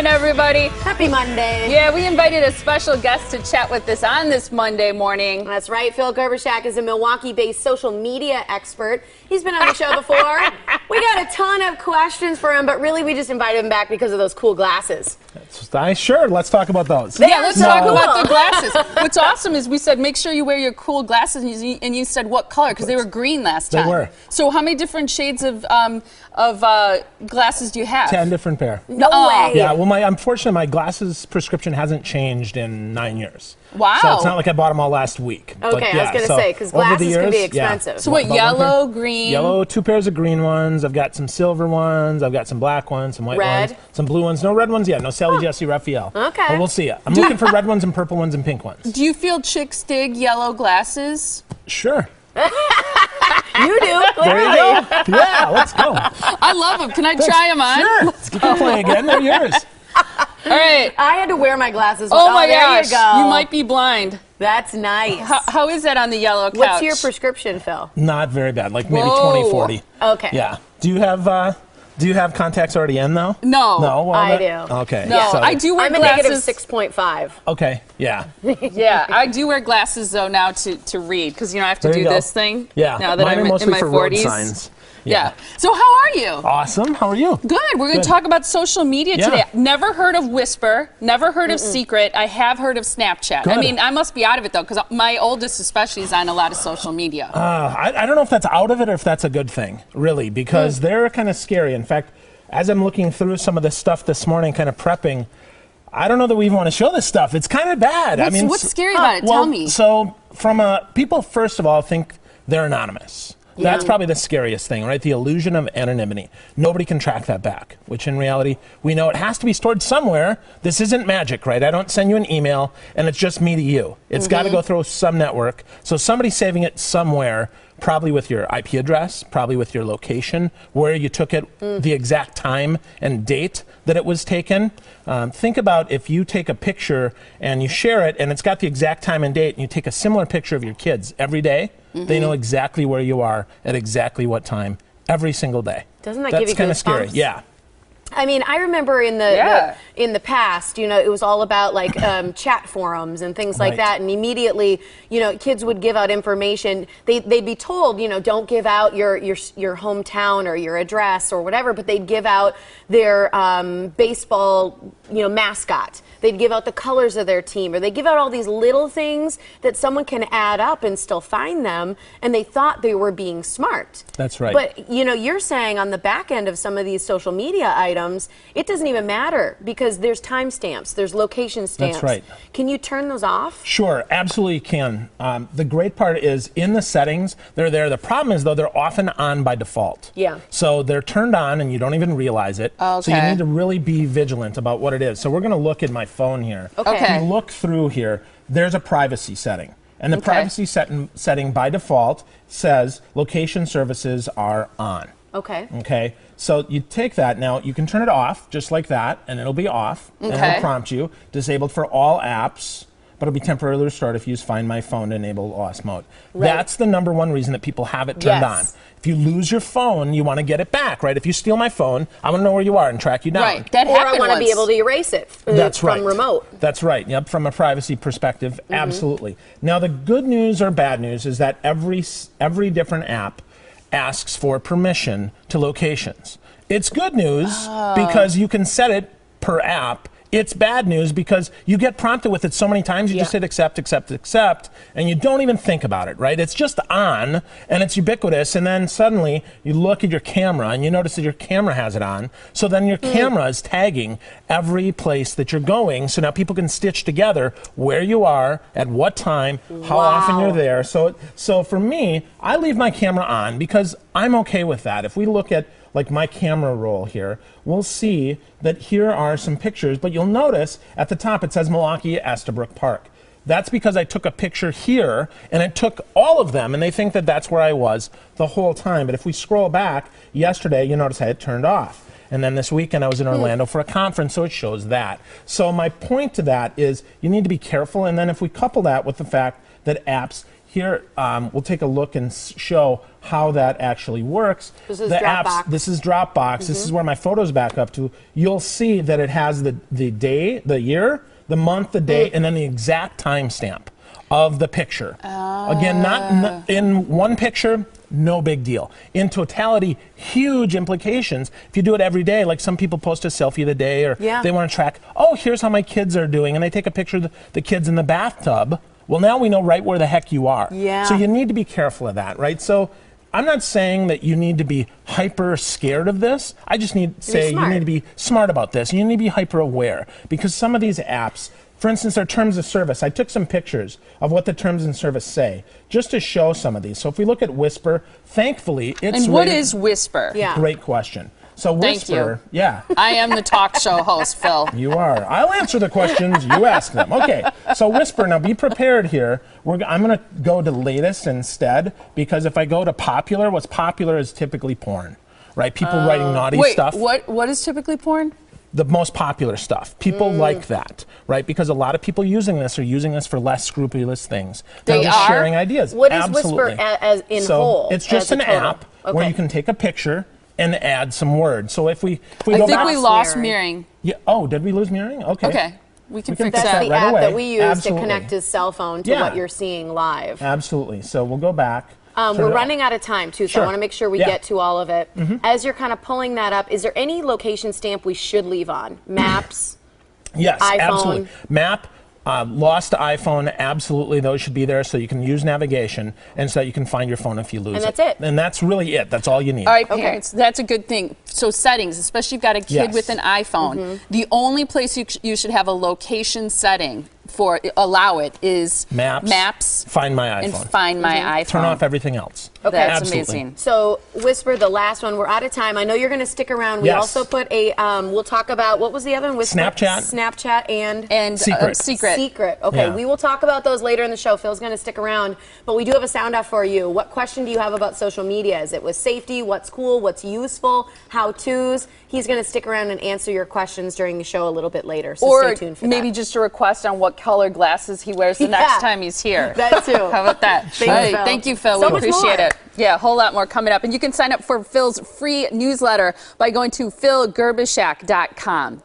Everybody. Happy Monday. Yeah, we invited a special guest to chat with us on this Monday morning. That's right. Phil Gerbershak is a Milwaukee-based social media expert. He's been on the show before. We got a ton of questions for him, but really we just invited him back because of those cool glasses. Sure, let's talk about those. Yeah, let's talk about the glasses. What's awesome is we said, make sure you wear your cool glasses, and you said what color, because they were green last time. They were. So how many different shades of glasses do you have? 10 different pair. No way. Yeah, well, unfortunately, my glasses prescription hasn't changed in 9 years. Wow. So it's not like I bought them all last week. Okay, but yeah, I was going to say, because glasses can be expensive. Yeah. So what, yellow, green? Yellow, 2 pairs of green ones. I've got some silver ones. I've got some black ones, some white ones, some blue ones. No red ones yet. No Sally Jesse Raphael. Okay. But we'll see. I'm looking for red ones and purple ones and pink ones. Do you feel chicks dig yellow glasses? Sure. You do, clearly. There you go. Yeah, let's go. I love them. Can I try them on? Sure. Let's play again. They're yours. All right. I had to wear my glasses. Oh my gosh. There you go. You might be blind. That's nice. How is that on the yellow couch? What's your prescription, Phil? Not very bad. Like maybe Whoa. 20, 40. Okay. Yeah. Do you have contacts already in though? No. No. Well, I do. Okay. No, So, I do wear I'm a glasses. negative 6.5. Okay. Yeah. Yeah, I do wear glasses though now to read, because I have to There you do go. this thing. Yeah. Now that Mine I'm are in mostly my for road 40s. signs. Yeah. So how are you? Awesome. How are you? Good. We're going to talk about social media today. Never heard of Whisper. Never heard of Secret. I have heard of Snapchat. Good. I mean, I must be out of it though, because my oldest especially is on a lot of social media. I don't know if that's out of it or if that's a good thing, really, because they're kind of scary. In fact, as I'm looking through some of this stuff this morning, kind of prepping, I don't know that we even want to show this stuff. It's kind of bad. What's scary about it? Well, Tell me. So, people first of all think they're anonymous. Yeah. That's probably the scariest thing, right? The illusion of anonymity. Nobody can track that back, which in reality, we know it has to be stored somewhere. This isn't magic, right? I don't send you an email and it's just me to you. It's got to go through some network. So somebody's saving it somewhere, probably with your IP address, probably with your location, where you took it, the exact time and date that it was taken. Think about if you take a picture and you share it and it's got the exact time and date, and you take a similar picture of your kids every day, they know exactly where you are at exactly what time every single day. Doesn't that give you That's kind of scary. goosebumps? Yeah. I mean, I remember in the past, it was all about like chat forums and things like that, and immediately, kids would give out information. They'd be told, don't give out your hometown or your address or whatever, but they'd give out their baseball, mascot. They'd give out the colors of their team, or they give out all these little things that someone can add up and still find them, and they thought they were being smart. That's right. But, you're saying on the back end of some of these social media items, it doesn't even matter because there's timestamps, there's location stamps. That's right. Can you turn those off? Sure, absolutely can. The great part is in the settings, they're there. The problem is, though, they're often on by default. Yeah. So they're turned on and you don't even realize it. Okay. So you need to really be vigilant about what it is. So we're going to look at my phone here. Okay. If you look through here, there's a privacy setting. And the privacy setting by default says location services are on. Okay. Okay. So you take that. Now you can turn it off just like that, and it'll be off. And it'll prompt you, disabled for all apps, but it'll be temporarily restored if you use Find My Phone to enable OS mode. Right. That's the number one reason that people have it turned on. If you lose your phone, you want to get it back, right? If you steal my phone, I want to know where you are and track you down. Right. That Or happened I want to once. be able to erase it That's from right. remote. That's right. Yep. From a privacy perspective, absolutely. Now, the good news or bad news is that every different app asks for permission to locations. It's good news because you can set it per app. It's bad news because you get prompted with it so many times, you just hit accept, accept, accept, and you don't even think about it, right? It's just on, and it's ubiquitous, and then suddenly you look at your camera, and you notice that your camera has it on, so then your camera is tagging every place that you're going, so now people can stitch together where you are, at what time, how often you're there. So for me, I leave my camera on because I'm okay with that. If we look at like my camera roll here, we'll see that here are some pictures, but you'll notice at the top it says Milwaukee Estabrook Park. That's because I took a picture here and it took all of them, and they think that that's where I was the whole time. But if we scroll back, yesterday you notice I had turned off. And then this weekend I was in Orlando for a conference, so it shows that. So my point to that is you need to be careful, and then if we couple that with the fact that apps here, we'll take a look and show how that actually works. This is Dropbox. This is Dropbox. This is where my photos back up to. You'll see that it has the day, the year, the month, the day, and then the exact timestamp of the picture. Again, not in one picture, no big deal. In totality, huge implications. If you do it every day, like some people post a selfie of the day, or they want to track, oh, here's how my kids are doing, and they take a picture of the kids in the bathtub. Well, now we know right where the heck you are. So you need to be careful of that, right? So I'm not saying that you need to be hyper scared of this. I just need to say you need to be smart about this. You need to be hyper aware, because some of these apps, for instance, our terms of service. I took some pictures of what the terms of service say, just to show some of these. So if we look at Whisper, thankfully, it's And what is Whisper? Great question. So Whisper, I am the talk show host, Phil. You are. I'll answer the questions, you ask them. Okay, so Whisper, now be prepared here. I'm going to go to latest instead, because if I go to popular, what's popular is typically porn, right? People writing naughty stuff. What is typically porn? The most popular stuff. People like that, right? Because a lot of people using this are using this for less scrupulous things. They just are? sharing ideas. What is Whisper as in whole? It's just an app where you can take a picture and add some words. So if we go back, I think we lost mirroring. Yeah. Oh, did we lose mirroring? Okay. Okay. We can fix That's that. the right app away. that we use Absolutely. to connect his cell phone to what you're seeing live. Absolutely. So we'll go back. We're running out of time, too, so I want to make sure we get to all of it. As you're kind of pulling that up, is there any location stamp we should leave on? Maps? Yes, iPhone? absolutely. Map, lost iPhone, absolutely. Those should be there so you can use navigation and so that you can find your phone if you lose it. And that's it. And that's really it. That's all you need. All right, parents, that's a good thing. So settings, especially if you've got a kid with an iPhone, the only place you should have a location setting for allow it is Maps, Find My iPhone. and Find My iPhone. Turn off everything else. Okay. That's Absolutely. amazing. So, Whisper, the last one, we're out of time. I know you're going to stick around. We also put a, we'll talk about, what was the other one? Whisper, Snapchat and Secret. Okay, we will talk about those later in the show. Phil's going to stick around, but we do have a sound off for you. What question do you have about social media? Is it with safety? What's cool? What's useful? How-tos? He's going to stick around and answer your questions during the show a little bit later, so stay tuned for that. Or maybe just a request on what color glasses he wears the next time he's here. That too. How about that? Thank you, Phil. So we appreciate it. Yeah, a whole lot more coming up. And you can sign up for Phil's free newsletter by going to philgerbishak.com.